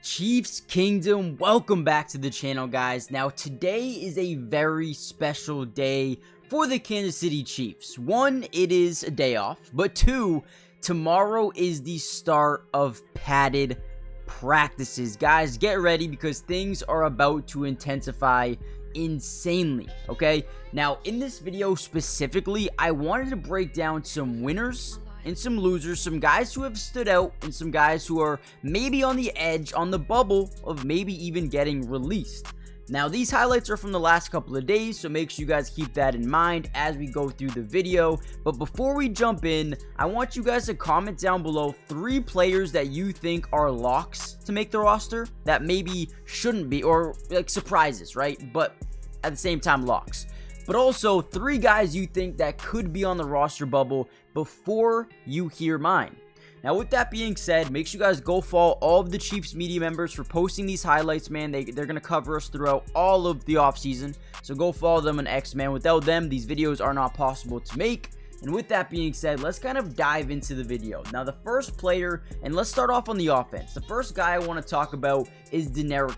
Chiefs Kingdom, welcome back to the channel, guys. Now today is a very special day for the Kansas City Chiefs. One, it is a day off, but two, tomorrow is the start of padded practices. Guys, get ready because things are about to intensify insanely, okay? Now in this video specifically, I wanted to break down some winners and some losers, some guys who have stood out and some guys who are maybe on the edge, on the bubble of maybe even getting released. Now these highlights are from the last couple of days, so make sure you guys keep that in mind as we go through the video. But before we jump in, I want you guys to comment down below 3 players that you think are locks to make the roster that maybe shouldn't be, or like surprises, right? But at the same time, locks. But also 3 guys you think that could be on the roster bubble before you hear mine. Now with that being said, make sure you guys go follow all of the Chiefs media members for posting these highlights, man. They're going to cover us throughout all of the offseason. So go follow them on X, man. Without them, these videos are not possible to make. And with that being said, let's kind of dive into the video. Now the first player, and let's start off on the offense. The first guy I want to talk about is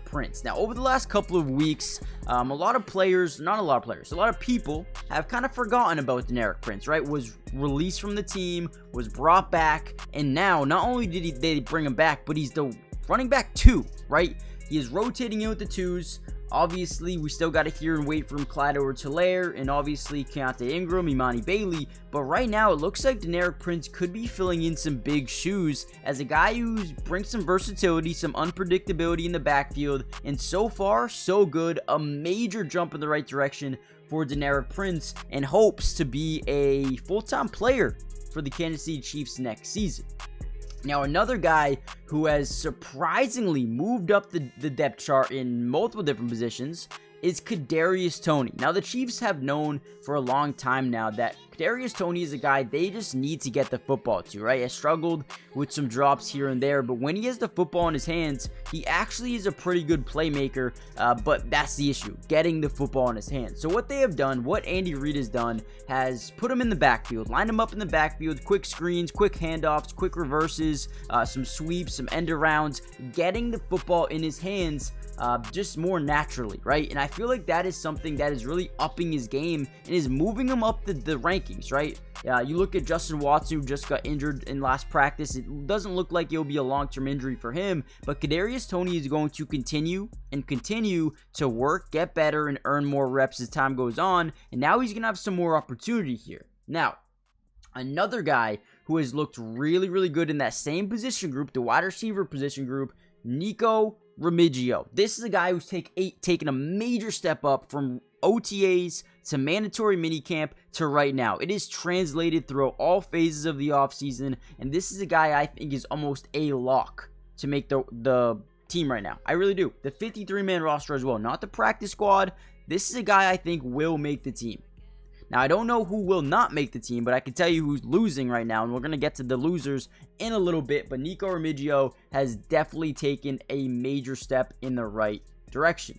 Prince. Now over the last couple of weeks, a lot of people have kind of forgotten about Prince, right? Was released from the team, was brought back, and now not only did they bring him back, but he's the running back 2, right? He is rotating in with the 2s. Obviously, we still got to hear and wait from Clyde Edwards-Helaire and obviously Keontae Ingram, Imani Bailey. But right now, it looks like Prince could be filling in some big shoes as a guy who brings some versatility, some unpredictability in the backfield. And so far, so good. A major jump in the right direction for Prince and hopes to be a full-time player for the Kansas City Chiefs next season. Now, another guy who has surprisingly moved up the depth chart in multiple different positions is Kadarius Toney. Now, the Chiefs have known for a long time now that Kadarius Toney is a guy they just need to get the football to, right? Has struggled with some drops here and there, but when he has the football in his hands, he actually is a pretty good playmaker, but that's the issue, getting the football in his hands. So what they have done, what Andy Reid has done, has put him in the backfield, lined him up in the backfield, quick screens, quick handoffs, quick reverses, some sweeps, some end arounds, getting the football in his hands just more naturally, right? And I feel like that is something that is really upping his game and is moving him up the rankings, right? You look at Justin Watson, who just got injured in last practice. It doesn't look like it'll be a long-term injury for him, but Kadarius Toney is going to continue to work, get better, and earn more reps as time goes on, and now he's going to have some more opportunity here. Now, another guy who has looked really, really good in that same position group, the wide receiver position group, Nico Remigio. This is a guy who's taken a major step up from OTAs to mandatory minicamp to right now. It is translated through all phases of the offseason, and this is a guy I think is almost a lock to make the team right now. I really do. The 53-man roster as well, not the practice squad. This is a guy I think will make the team. Now, I don't know who will not make the team, but I can tell you who's losing right now, and we're going to get to the losers in a little bit, but Nico Remigio has definitely taken a major step in the right direction.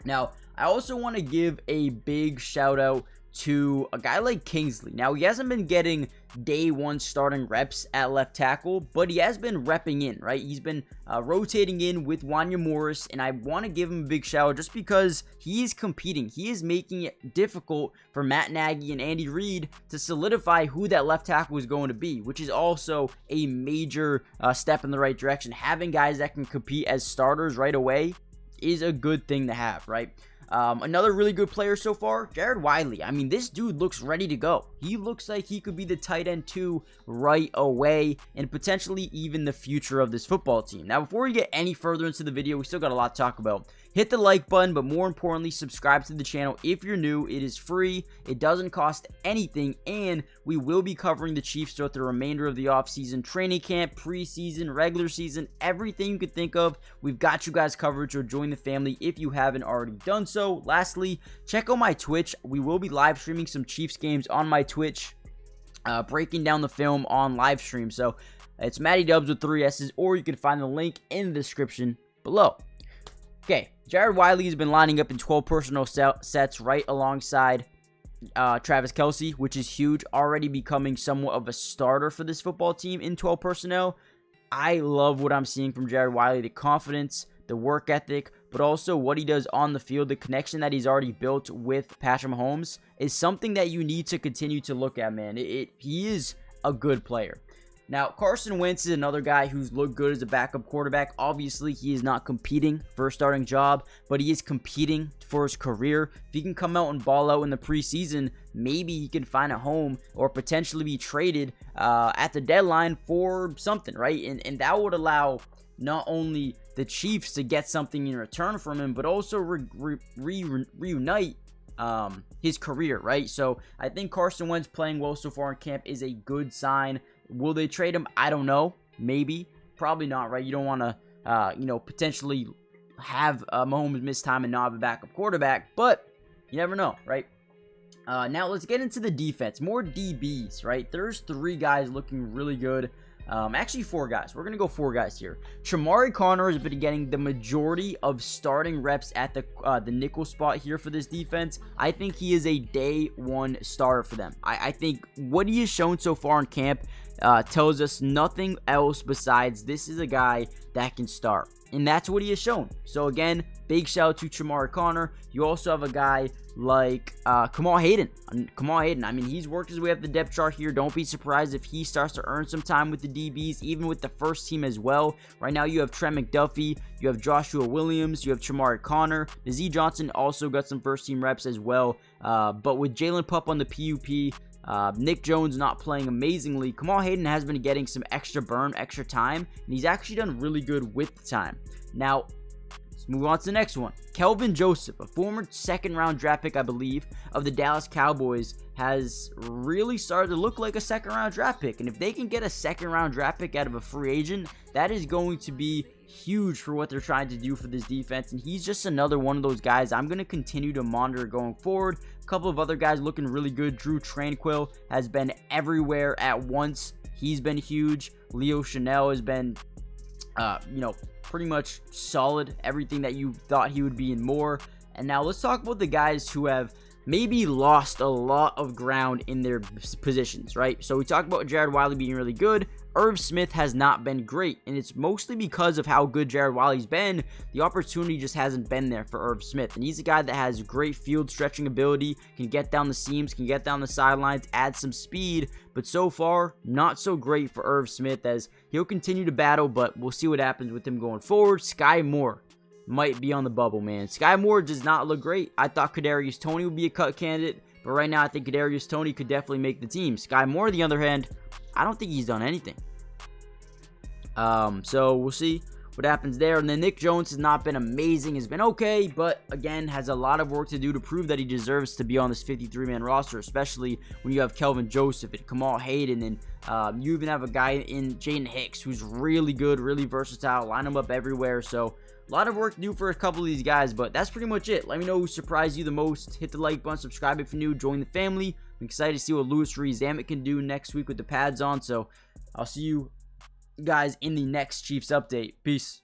Now, I also want to give a big shout out to a guy like Kingsley. Now, he hasn't been getting day 1 starting reps at left tackle, but he has been repping in, right? He's been rotating in with Wanya Morris, and I want to give him a big shout out just because he is competing. He is making it difficult for Matt Nagy and Andy Reid to solidify who that left tackle is going to be, which is also a major step in the right direction. Having guys that can compete as starters right away is a good thing to have, right? Another really good player so far, Wiley. I mean, this dude looks ready to go. He looks like he could be the tight end 2 right away and potentially even the future of this football team. Now, before we get any further into the video, we still got a lot to talk about. Hit the like button, but more importantly, subscribe to the channel if you're new. It is free. It doesn't cost anything, and we will be covering the Chiefs throughout the remainder of the offseason, training camp, preseason, regular season, everything you could think of. We've got you guys covered, so join the family if you haven't already done so. Lastly, check out my Twitch. We will be live streaming some Chiefs games on my Twitch, breaking down the film on live stream. So it's Matty Dubs with 3 S's, or you can find the link in the description below. Okay, Wiley has been lining up in 12 personnel sets right alongside Travis Kelce, which is huge, already becoming somewhat of a starter for this football team in 12 personnel. I love what I'm seeing from Jared Wiley, the confidence, the work ethic, but also what he does on the field. The connection that he's already built with Patrick Mahomes is something that you need to continue to look at, man. He is a good player. Now, Carson Wentz is another guy who's looked good as a backup quarterback. Obviously, he is not competing for a starting job, but he is competing for his career. If he can come out and ball out in the preseason, maybe he can find a home or potentially be traded at the deadline for something, right? And that would allow not only the Chiefs to get something in return from him, but also reunite his career, right? So I think Carson Wentz playing well so far in camp is a good sign. Will they trade him? I don't know. Maybe. Probably not, right? You don't want to, potentially have Mahomes miss time and not have a backup quarterback, but you never know, right? Now let's get into the defense. More DBs, right? There's 3 guys looking really good. Actually 4 guys. We're going to go 4 guys here. Chamari Connor has been getting the majority of starting reps at the nickel spot here for this defense. I think he is a day 1 starter for them. I think what he has shown so far in camp tells us nothing else besides this is a guy that can start. And that's what he has shown. So again, big shout out to Chamari Connor. You also have a guy like Kamal Hayden. I mean, he's worked his way up the depth chart here. Don't be surprised if he starts to earn some time with the DBs, even with the first team as well. Right now, you have Trent McDuffie, you have Joshua Williams, you have Chamari Connor. Nazee Johnson also got some first team reps as well. But with Jalen Pup on the PUP, Nick Jones not playing amazingly, Kamal Hayden has been getting some extra burn, extra time, and he's actually done really good with the time. Now, let's move on to the next one. Kelvin Joseph, a former second-round draft pick, I believe, of the Dallas Cowboys, has really started to look like a second-round draft pick. And if they can get a second-round draft pick out of a free agent, that is going to be huge for what they're trying to do for this defense. And he's just another one of those guys I'm going to continue to monitor going forward. A couple of other guys looking really good. Drew Tranquill has been everywhere at once. He's been huge. Leo Chanel has been, pretty much solid. Everything that you thought he would be and more. And now let's talk about the guys who have maybe lost a lot of ground in their positions, right? So we talked about Jared Wiley being really good. Irv Smith has not been great, and it's mostly because of how good Jared Wiley's been. The opportunity just hasn't been there for Irv Smith, and he's a guy that has great field stretching ability, can get down the seams, can get down the sidelines, add some speed, but so far, not so great for Irv Smith, as he'll continue to battle, but we'll see what happens with him going forward. Sky Moore might be on the bubble, man. Sky Moore does not look great. I thought Kadarius Toney would be a cut candidate, but right now I think Kadarius Toney could definitely make the team. Sky Moore, on the other hand, I don't think he's done anything. So we'll see what happens there. And then Nick Jones has not been amazing, has been okay, but again, has a lot of work to do to prove that he deserves to be on this 53-man roster, especially when you have Kelvin Joseph and Kamal Hayden, and you even have a guy in Jaden Hicks who's really good, really versatile, line him up everywhere. So a lot of work to do for a couple of these guys, but that's pretty much it. Let me know who surprised you the most. Hit the like button, subscribe if you're new, join the family. I'm excited to see what Louis Rees-Zammit can do next week with the pads on, so I'll see you guys in the next Chiefs update. Peace.